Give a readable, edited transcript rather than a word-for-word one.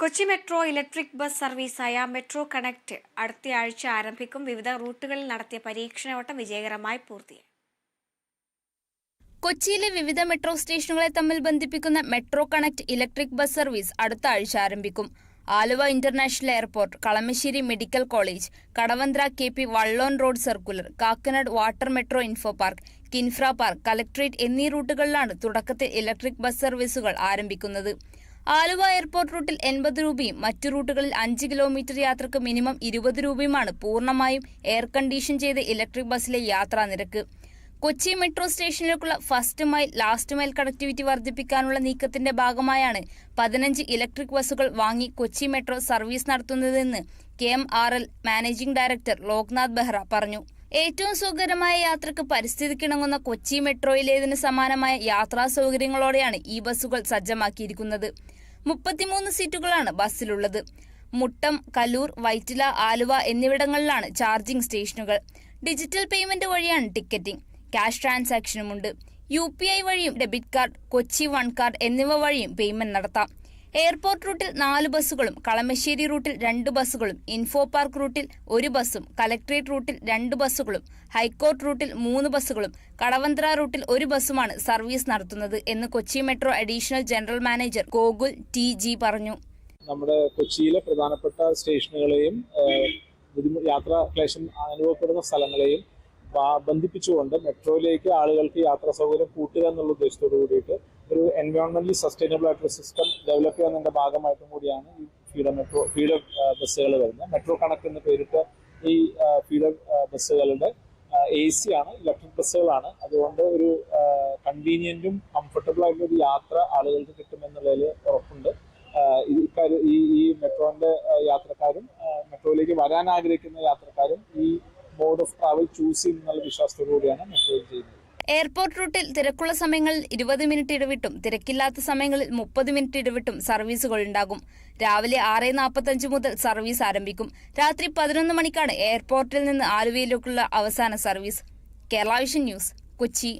Kochi metro electric bus സർവീസായ metro connect അടുത്തയാഴ്ച ആരംഭിക്കും. വിവിധ റൂട്ടുകളിൽ നടത്തിയ പരീക്ഷണോട്ടം വിജയകരമായി പൂർത്തിയായി. കൊച്ചിയിലെ വിവിധ മെട്രോ സ്റ്റേഷനുകളെ തമ്മിൽ ബന്ധിപ്പിക്കുന്ന metro connect electric bus service അടുത്ത ആഴ്ച ആരംഭിക്കും. Aluva international airport, Kalamassery medical college, Kadavanthra KP Vallon road circular, Kakkanad water metro info park, KINFRA park, collectorate എന്നീ റൂട്ടുകളിലാണ് തുടക്കത്തിൽ ഇലക്ട്രിക് ബസ് സർവീസുകൾ ആരംഭിക്കുന്നത്. ആലുവ എയർപോർട്ട് റൂട്ടിൽ 80 രൂപയും മറ്റു റൂട്ടുകളിൽ 5 കിലോമീറ്റർ യാത്രക്ക് മിനിമം 20 രൂപയുമാണ് പൂർണ്ണമായും എയർ കണ്ടീഷൻ ചെയ്ത ഇലക്ട്രിക് ബസ്സിലെ യാത്രാ നിരക്ക്. കൊച്ചി മെട്രോ സ്റ്റേഷനിലേക്കുള്ള first mile, last mile connectivity വർദ്ധിപ്പിക്കാനുള്ള നീക്കത്തിന്റെ ഭാഗമായാണ് 15 ഇലക്ട്രിക് ബസ്സുകൾ വാങ്ങി കൊച്ചി മെട്രോ സർവീസ് നടത്തുന്നതെന്ന് KMRL managing director Loknath Behera പറഞ്ഞു. ഏറ്റവും സുഖകരമായ യാത്രക്ക് പരിസ്ഥിതിക്കിണങ്ങുന്ന കൊച്ചി മെട്രോയിലേതിന് സമാനമായ യാത്രാ സൗകര്യങ്ങളോടെയാണ് ഈ ബസ്സുകൾ സജ്ജമാക്കിയിരിക്കുന്നത്. 33 സീറ്റുകളാണ് ബസ്സിലുള്ളത്. മുട്ടം, കലൂർ, വൈറ്റില, ആലുവ എന്നിവിടങ്ങളിലാണ് ചാർജിംഗ് സ്റ്റേഷനുകൾ. ഡിജിറ്റൽ പേയ്മെന്റ് വഴിയാണ് ടിക്കറ്റിംഗ്. ക്യാഷ് ട്രാൻസാക്ഷനുമുണ്ട്. UPI വഴിയും debit card, Kochi one card എന്നിവ വഴിയും പേയ്മെന്റ് നടത്താം. എയർപോർട്ട് റൂട്ടിൽ 4 ബസ്സുകളും, കളമശ്ശേരി റൂട്ടിൽ 2 ബസ്സുകളും, ഇൻഫോ പാർക്ക് റൂട്ടിൽ 1 ബസ്സും, കലക്ട്രേറ്റ് റൂട്ടിൽ 2 ബസ്സുകളും, ഹൈക്കോർട്ട് റൂട്ടിൽ 3 ബസ്സുകളും, കടവന്ത്ര റൂട്ടിൽ 1 ബസ്സുമാണ് സർവീസ് നടത്തുന്നത് എന്ന് Kochi metro additional general manager Gokul TG പറഞ്ഞു. നമ്മുടെ കൊച്ചിയിലെ പ്രധാനപ്പെട്ട സ്റ്റേഷനുകളെയും യാത്രാ ക്ലേശം അനുഭവപ്പെടുന്ന സ്ഥലങ്ങളെയും ബന്ധിപ്പിച്ചുകൊണ്ട് മെട്രോയിലേക്ക് ആളുകൾക്ക് യാത്രാ സൗകര്യം കൂട്ടുക എന്നുള്ള ഉദ്ദേശത്തോടു കൂടിയിട്ട് ഒരു എൻവയോൺമെന്റലി സസ്റ്റൈനബിൾ ആയിട്ടുള്ള സിസ്റ്റം ഡെവലപ്പ് ചെയ്യുന്നതിന്റെ ഭാഗമായിട്ടും കൂടിയാണ് ഈ ഫീഡർ ബസ്സുകൾ വരുന്നത്. മെട്രോ കണക്ട് എന്ന് പേരിട്ട ഈ ഫീഡർ ബസ്സുകളുടെ AC ആണ്, ഇലക്ട്രിക് ബസ്സുകളാണ്. അതുകൊണ്ട് ഒരു കൺവീനിയന്റും കംഫർട്ടബിൾ ആയിട്ടുള്ള ഒരു യാത്ര ആളുകൾക്ക് കിട്ടുമെന്നുള്ളതിൽ ഉറപ്പുണ്ട്. ഈ മെട്രോന്റെ യാത്രക്കാരും മെട്രോയിലേക്ക് വരാൻ ആഗ്രഹിക്കുന്ന യാത്രക്കാരും ഈ മോഡ് ഓഫ് ട്രാവൽ ചൂസ് ചെയ്യുന്നുള്ള വിശ്വാസത്തോടുകൂടിയാണ് മെട്രോയിൽ ചെയ്യുന്നത്. എയർപോർട്ട് റൂട്ടിൽ തിരക്കുള്ള സമയങ്ങളിൽ 20 മിനിറ്റ് ഇടവിട്ടും തിരക്കില്ലാത്ത സമയങ്ങളിൽ 30 മിനിറ്റ് ഇടവിട്ടും സർവീസുകൾ ഉണ്ടാകും. രാവിലെ 6:45 മുതൽ സർവീസ് ആരംഭിക്കും. രാത്രി 11 മണിക്കാണ് എയർപോർട്ടിൽ നിന്ന് ആലുവയിലേക്കുള്ള അവസാന service. Kerala vision news, Kochi.